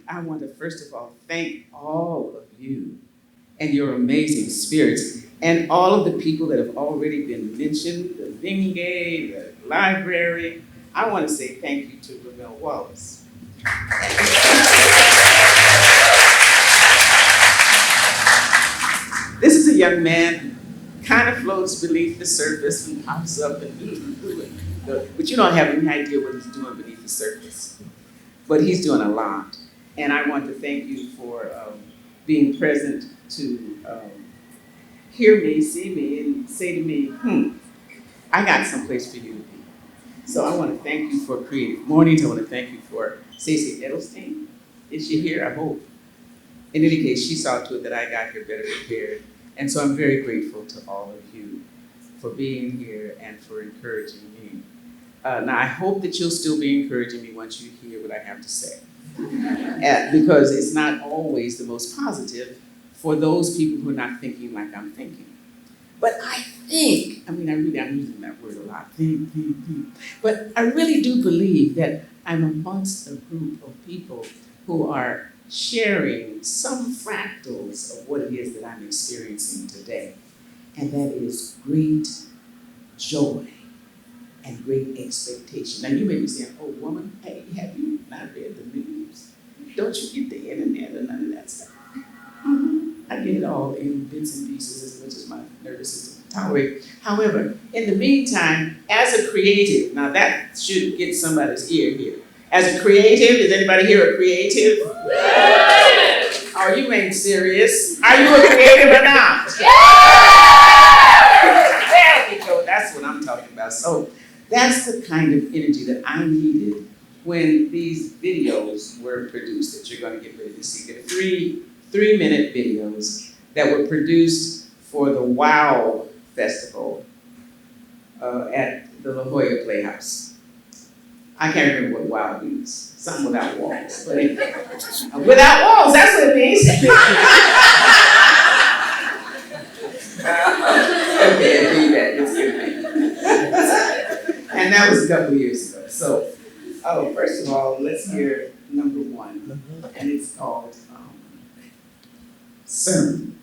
I want to first of all thank all of you and your amazing spirits and all of the people that have already been mentioned, the Vingay, the library. I want to say thank you to Ramel Wallace. This is a young man who kind of floats beneath the surface and pops up and but you don't have any idea what he's doing beneath the surface. But he's doing a lot. And I want to thank you for being present to hear me, see me, and say to me, I got someplace for you to be. So I want to thank you for Creative Mornings. I want to thank you for Stacey Edelstein. Is she here? I hope. In any case, she saw to it that I got here better prepared. And so I'm very grateful to all of you for being here and for encouraging me. Now, I hope that you'll still be encouraging me once you hear what I have to say. Because it's not always the most positive for those people who are not thinking like I'm thinking. But I think, I'm using that word a lot, think. But I really do believe that I'm amongst a group of people who are sharing some fractals of what it is that I'm experiencing today. And that is great joy and great expectation. Now you may be saying, oh woman, hey, have you not read the news? Don't you get the internet or none of that stuff? I get it all in bits and pieces as much as my nervous system can tolerate. However, in the meantime, as a creative, now that should get somebody's ear here. As a creative, is anybody here a creative? Yes. Are you ain't serious? Are you a creative or not? There we go. That's what I'm talking about. So that's the kind of energy that I needed when these videos were produced that you're going to get ready to see. They're three-minute videos that were produced for the WOW Festival at the La Jolla Playhouse. I can't remember what WOW means. Something without walls. But without walls, that's what it means. Okay, do that. It's good. And that was a couple of years ago. So, first of all, let's hear number one. And it's called Sermon.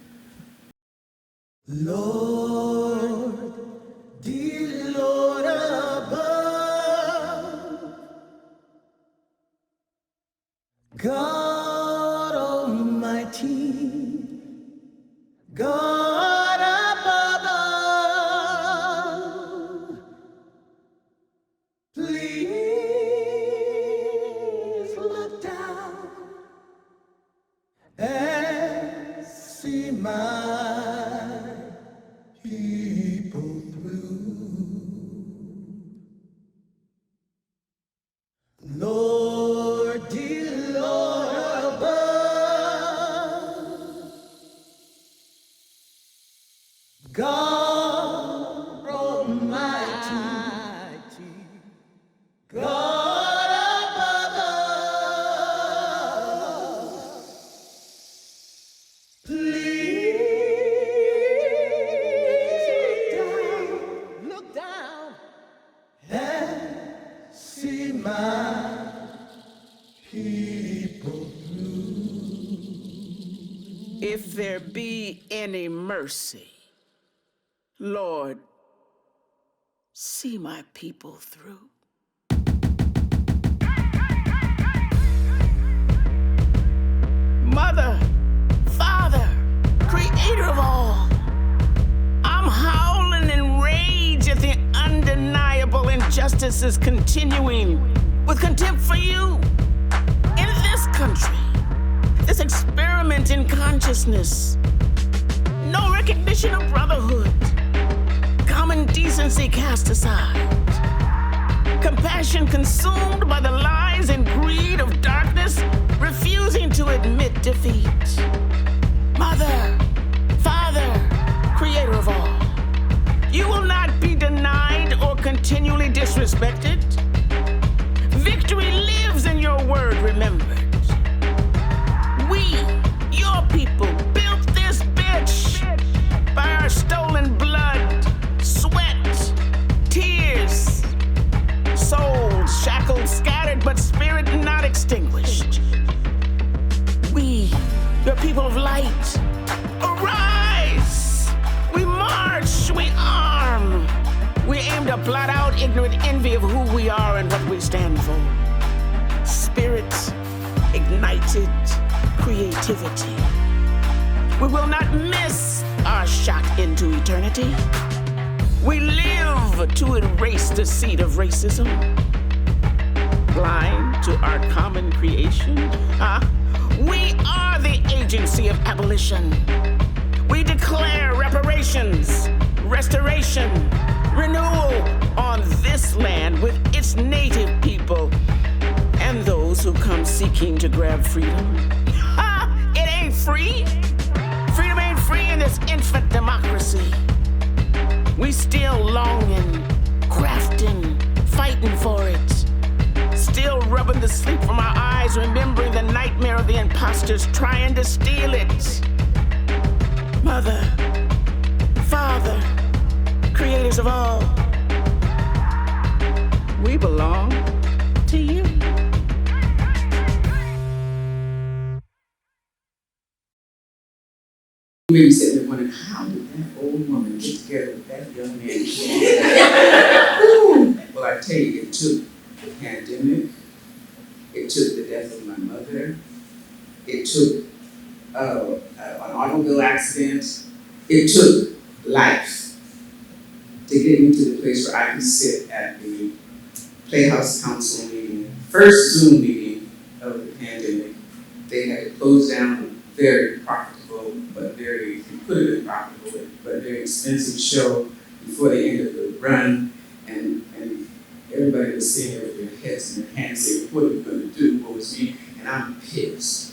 Lord, dear Lord above, God Almighty, God above, please look down and see my people through. Lord, dear Lord above, God Almighty, God above, please look down and see my people through. If there be any mercy, Lord, see my people through. Mother, Father, Creator of all, I'm howling in rage at the undeniable injustices continuing with contempt for you. In this country, this experiment in consciousness, no recognition of brotherhood, common decency cast aside, compassion consumed by the lies and greed of darkness, refusing to admit defeat. Mother, Father, Creator of all, you will not be denied or continually disrespected. Victory lives in your word remembered. We, your people, built this bitch by our stolen blood, sweat, tears, souls shackled, scattered, but spirit not extinguished. Your people of light, arise! We march, we arm. We aim to blot out ignorant envy of who we are and what we stand for. Spirit, ignited creativity. We will not miss our shot into eternity. We live to erase the seed of racism. Blind to our common creation. We are the agency of abolition. We declare reparations, restoration, renewal on this land with its native people and those who come seeking to grab freedom. It ain't free. Freedom ain't free in this infant democracy. We still longing, crafting, fighting for it. Still rubbing the sleep from our eyes, remembering the nightmare of the imposters trying to steal it. Mother, Father, creators of all, we belong to you. Maybe sitting there wondering, how did that old woman get together with that young man? Well, I tell you, it took the pandemic, it took the death of my mother, it took an automobile accident, it took life to get me to the place where I can sit at the Playhouse Council meeting, first Zoom meeting of the pandemic. They had to close down a very profitable, but very, if you could have been profitable, but very expensive show before the end of the run, and everybody was sitting there with their heads in their hands saying, what are we going to do? What was me? And I'm pissed.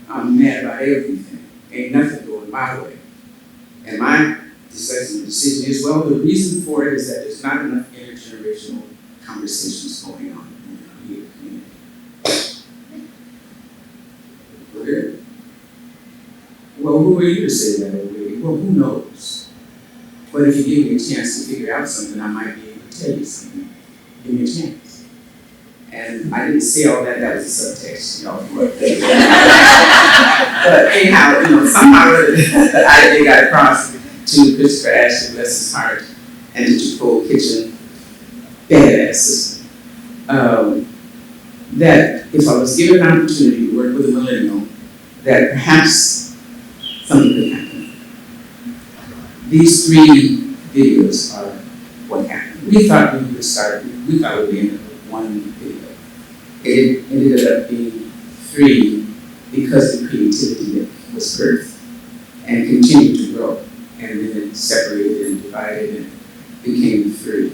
I'm mad about everything. Ain't nothing going my way. And my decision is, well, the reason for it is that there's not enough intergenerational conversations going on in the community. Really? Well, who are you to say that, old lady? Well, who knows? But if you give me a chance to figure out something, I might be able to tell you something. Give me a chance. And I didn't say all that, that was a subtext, y'all. But anyhow, somehow the idea got across to Christopher Ashton, bless his heart, and to Nicole Kitchen, badasses, that if I was given an opportunity to work with a millennial, that perhaps something could happen. These 3 videos are what happened. We thought we would start, we thought it would be with 1 video. It ended up being 3 because the creativity that was birthed and continued to grow. And then it separated and divided and became 3.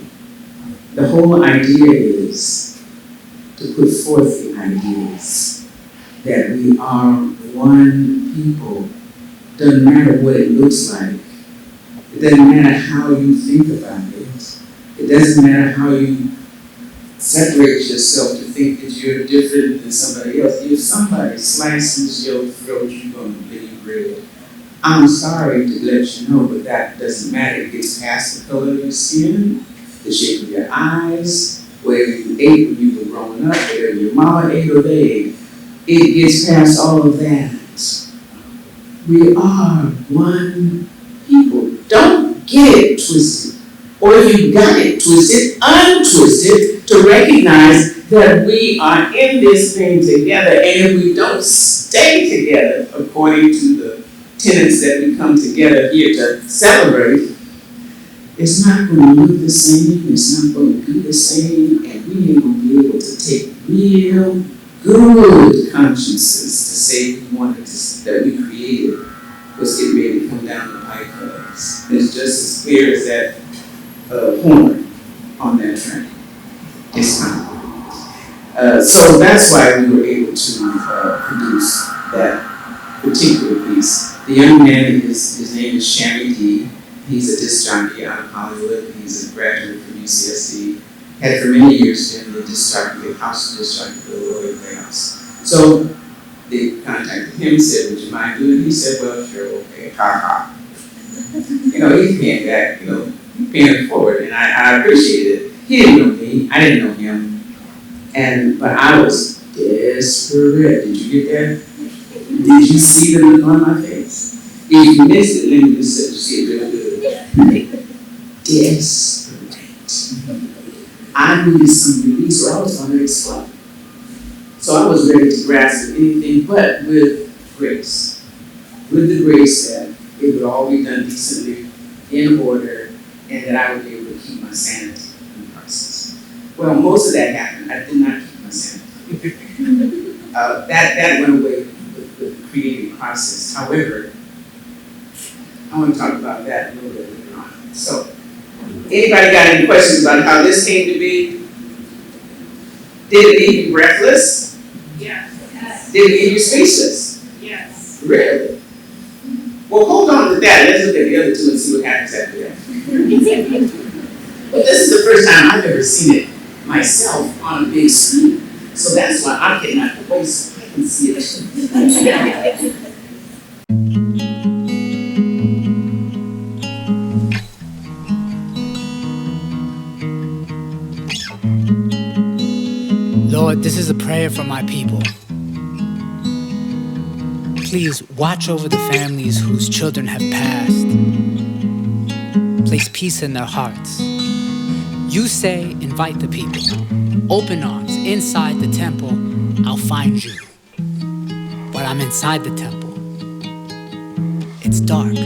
The whole idea is to put forth the ideas that we are one people. Doesn't matter what it looks like. It doesn't matter how you think about it. It doesn't matter how you separate yourself to think that you're different than somebody else. If somebody slices your throat, you're going to bleed red. I'm sorry to let you know, but that doesn't matter. It gets past the color of your skin, the shape of your eyes, whatever you ate when you were growing up, whatever your mama ate or they ate. It gets past all of that. We are one people. Don't get it twisted. Or if you got it twisted, untwist it to recognize that we are in this thing together. And if we don't stay together according to the tenets that we come together here to celebrate, it's not going to look the same, it's not going to be the same, and we ain't going to be able to take real good consciences to say we wanted to, that we created was getting ready to come down the pipe for us. It's just as clear as that horn on that train. It's not. So that's why we were able to produce that particular piece. The young man, his name is Shammy D. He's a disc jockey out of Hollywood. He's a graduate from UCSC. Had for many years been the disc jockey, the house disc jockey for the Royal Playhouse. So they contacted him, said, would you mind doing it? He said, well, sure, okay, ha ha. He's paying back, he's paying it forward, and I appreciated it. He didn't know me, I didn't know him. But I was desperate. Did you get that? Did you see the look on my face? If you missed it, let me just see it real good. Desperate. I needed some release or I was going to explode. So I was ready to grasp anything but with grace. With the grace that it would all be done decently, in order, and that I would be able to keep my sanity in the process. Well, most of that happened. I did not keep my sanity. That went away with the creative process. However, I want to talk about that a little bit later on. So, anybody got any questions about how this came to be? Did it leave you breathless? Yes. Did it leave you speechless? Yes. Really? Well, hold on to that. Let's look at the other two and see what happens after that. But this is the first time I've ever seen it myself on a big screen. So that's why I'm getting out the way so I can see it. Lord, this is a prayer for my people. Please watch over the families whose children have passed. Place peace in their hearts. You say, invite the people. Open arms, inside the temple, I'll find you. But I'm inside the temple. It's dark.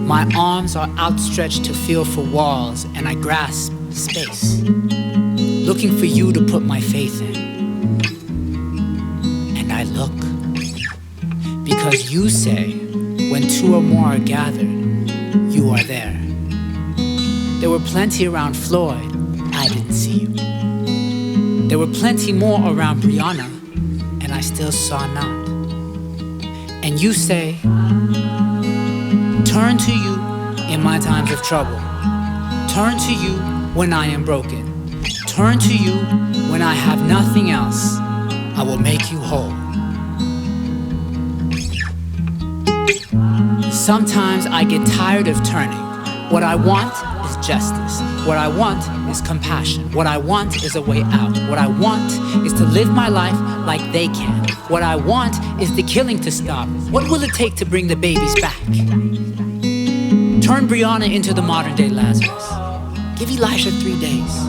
My arms are outstretched to feel for walls, and I grasp space, looking for you to put my faith in. And I look, because you say, when two or more are gathered, you are there. There were plenty around Floyd, I didn't see you. There were plenty more around Brianna, and I still saw not. And you say, turn to you in my times of trouble. Turn to you when I am broken. Turn to you when I have nothing else. I will make you whole. Sometimes I get tired of turning. What I want is justice. What I want is compassion. What I want is a way out. What I want is to live my life like they can. What I want is the killing to stop. What will it take to bring the babies back? Turn Brianna into the modern day Lazarus. Give Elijah 3 days.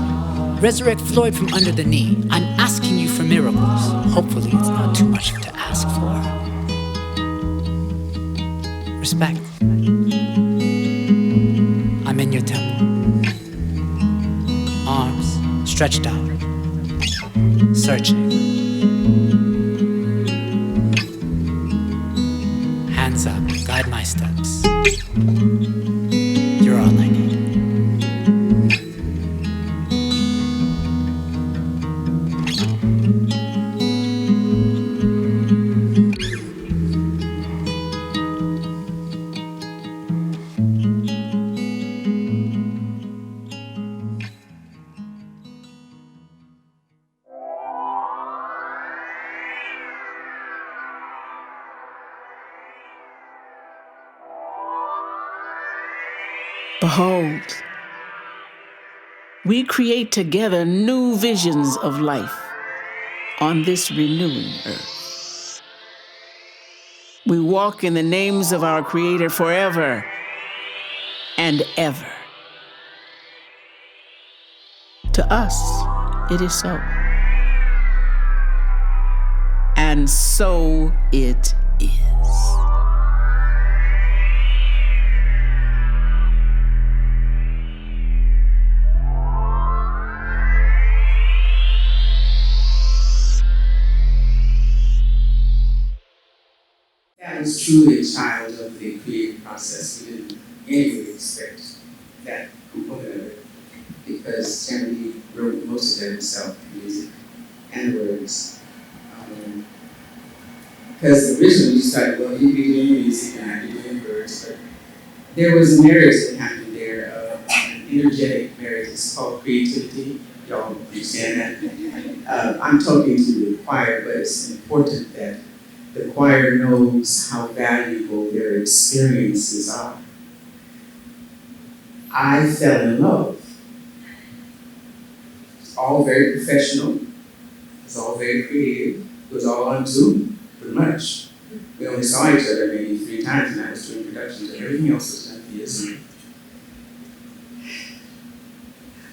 Resurrect Floyd from under the knee. I'm asking you for miracles. Hopefully it's not too much to ask for. Respect. I'm in your temple. Arms stretched out. Searching. Hands up, guide my steps. You're all I need. Behold, we create together new visions of life on this renewing earth. We walk in the names of our Creator forever and ever. To us, it is so. And so it is. That was truly a child of the creative process. We didn't anyway expect that component of it because Jeremy wrote most of that himself, the music and the words. Because originally we started, well, he'd be doing music and I'd be doing words, but there was a marriage that happened there, an energetic marriage. It's called creativity. Y'all understand that? I'm talking to the choir, but it's important that the choir knows how valuable their experiences are. I fell in love. All very professional, It's all very creative. It was all on Zoom, pretty much. We only saw each other maybe 3 times, and that was during production, and everything else was done via Zoom.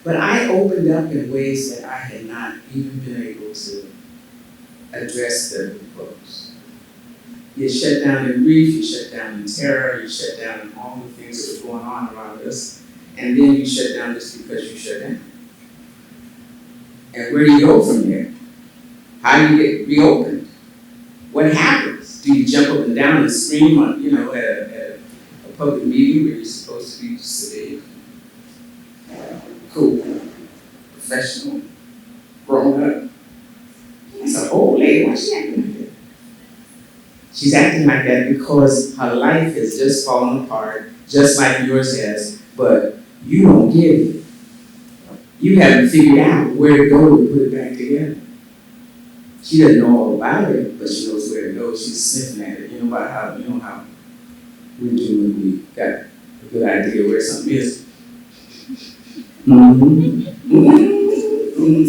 But I opened up in ways that I had not even been able to address the folks. You shut down in grief, you shut down in terror, you shut down in all the things that were going on around us, and then you shut down just because you shut down. And where do you go from there? How do you get reopened? What happens? Do you jump up and down and scream on, at a public meeting where you're supposed to be sitting, cool, professional, grown up? That's an old lady. Why she acting like that? She's acting like that because her life has just fallen apart, just like yours has, but you don't get it. You haven't figured out where to go to put it back together. She doesn't know all about it, but she knows where to go. She's sniffing at it. You know how we do when we got a good idea where something is.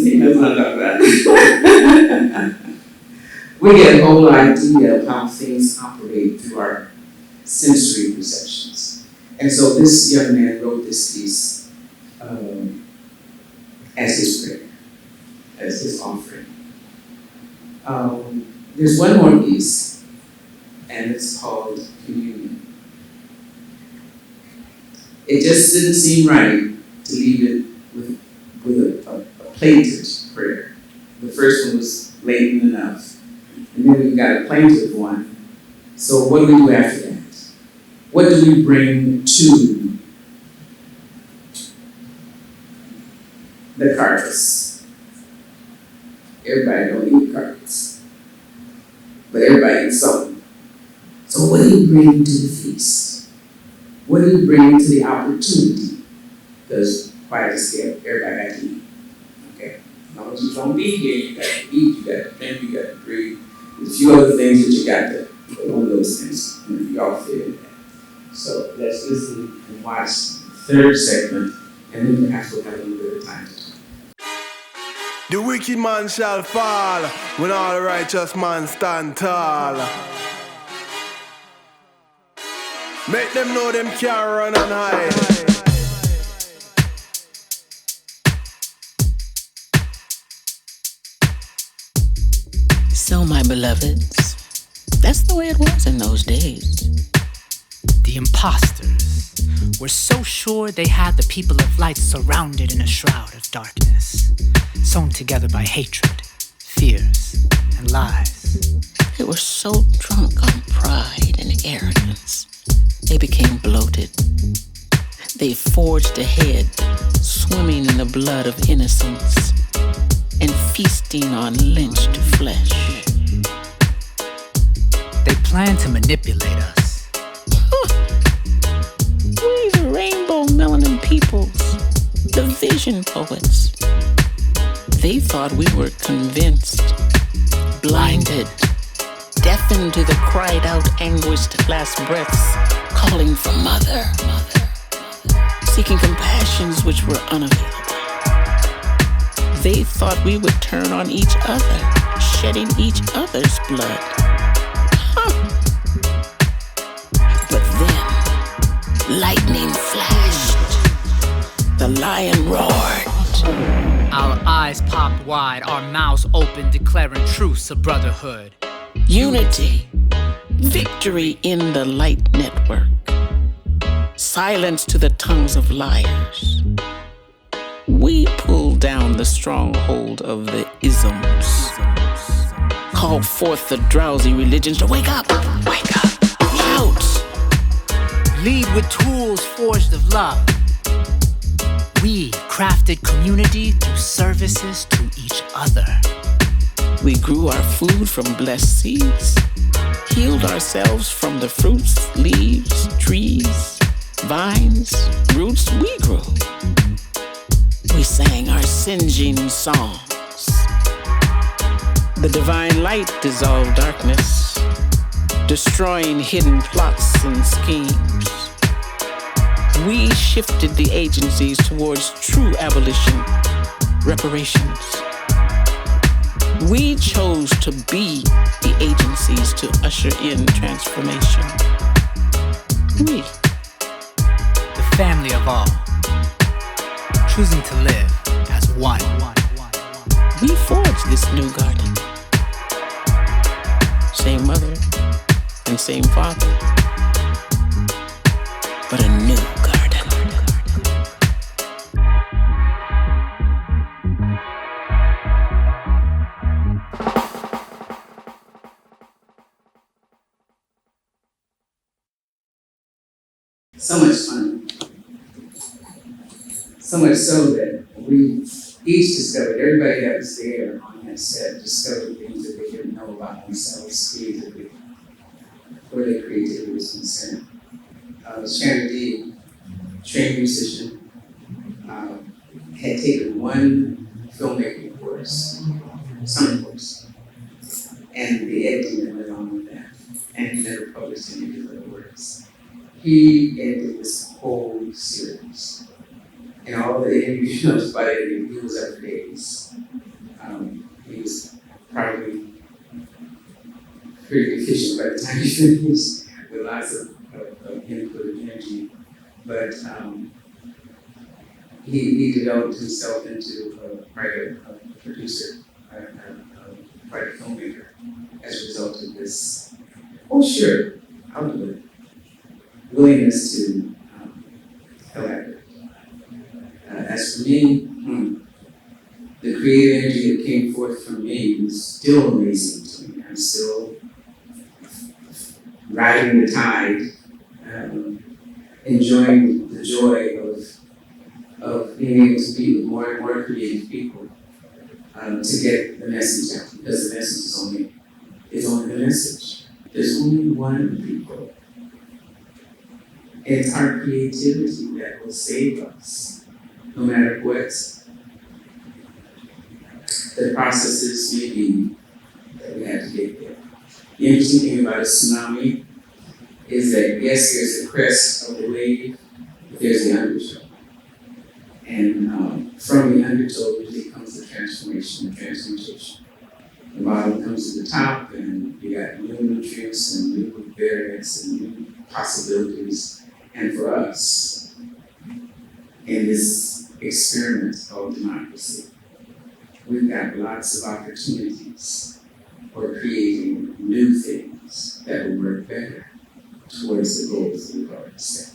See, that's what I'm talking about. We get a whole idea of how things operate through our sensory perceptions. And so this young man wrote this piece as his prayer, as his offering. There's one more piece, and it's called Communion. It just didn't seem right to leave it with a plaintive prayer. The first one was blatant enough, and then we've got a plaintive one. So what do we do after that? What do we bring to the carcass? Everybody don't eat carcass, but everybody eats something. So what do you bring to the feast? What do you bring to the opportunity? Because quiet as kept, everybody got to eat. Okay? As long as you don't be here, you got to eat, you got to drink, you got to breathe. There's a few other things that you got to put on those things, and you all fit in that. So let's listen and watch the third segment, and then perhaps we'll have a little bit of time to talk. The wicked man shall fall when all the righteous man stand tall. Make them know them can't run and hide. So, my beloveds, that's the way it was in those days. The imposters were so sure they had the people of light surrounded in a shroud of darkness, sewn together by hatred, fears, and lies. They were so drunk on pride and arrogance, they became bloated. They forged ahead, swimming in the blood of innocence and feasting on lynched flesh. They planned to manipulate us. We the rainbow melanin peoples, the vision poets. They thought we were convinced, blinded, deafened to the cried out anguished last breaths, calling for mother, seeking compassions which were unavailable. They thought we would turn on each other, shedding each other's blood. But then, lightning flashed. The lion roared. Our eyes popped wide, our mouths open, declaring truce of brotherhood. Unity. Victory in the light network. Silence to the tongues of liars. We pulled down the stronghold of the isms. Called forth the drowsy religions to wake up, shout. Lead with tools forged of love. We crafted community through services to each other. We grew our food from blessed seeds, healed ourselves from the fruits, leaves, trees, vines, roots we grew. We sang our singeing songs. The divine light dissolved darkness, destroying hidden plots and schemes. We shifted the agencies towards true abolition, reparations. We chose to be the agencies to usher in transformation. We. The family of all, choosing to live as one. We forged this new garden. Same mother and same father, but a new garden. So much fun. So much so that we each discovered, everybody that was there on that set discovered things that they didn't know about themselves creatively, where their creativity was concerned. Sharon D, trained musician, had taken one filmmaking course, summer course, and the editing that went on with that, and he never published any of the works. He edited this whole series. And all the interviews by editing, he was up for days. He was probably pretty efficient by the time he finished, with lots of input and energy. But he developed himself into a producer, quite a filmmaker, as a result of this. Oh, sure, I'll do it. Willingness to collaborate. As for me, the creative energy that came forth from me was still amazing to me. I'm still riding the tide, enjoying the joy of being able to be with more and more creative people to get the message out, because the message is only the message. There's only one people. It's our creativity that will save us, no matter what the processes may be that we have to get there. The interesting thing about a tsunami is that, yes, there's the crest of the wave, but there's the undertow. And from the undertow usually comes the transformation, the transmutation. The bottom comes to the top, and you got new nutrients and new variants and new possibilities. And for us, in this experiment called democracy, we've got lots of opportunities for creating new things that will work better towards the goals that we've already set.